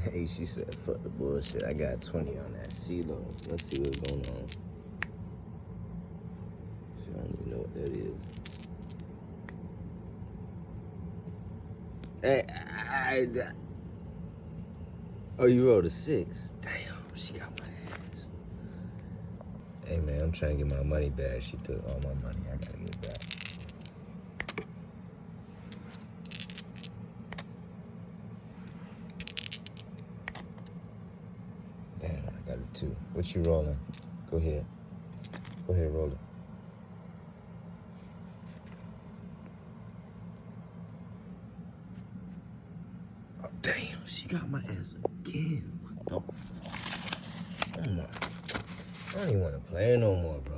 Hey, she said, fuck the bullshit. I got 20 on that CeeLo. Let's see what's going on. She don't even know what that is. Hey, oh, you rolled a 6. Damn, she got my ass. Hey, man, I'm trying to get my money back. She took all my money. I gotta get it back. Damn, I got a 2. What you rolling? Go ahead. Go ahead, roll it. Oh, damn, she got my ass again. What the fuck? Oh my. I don't even want to play no more, bro.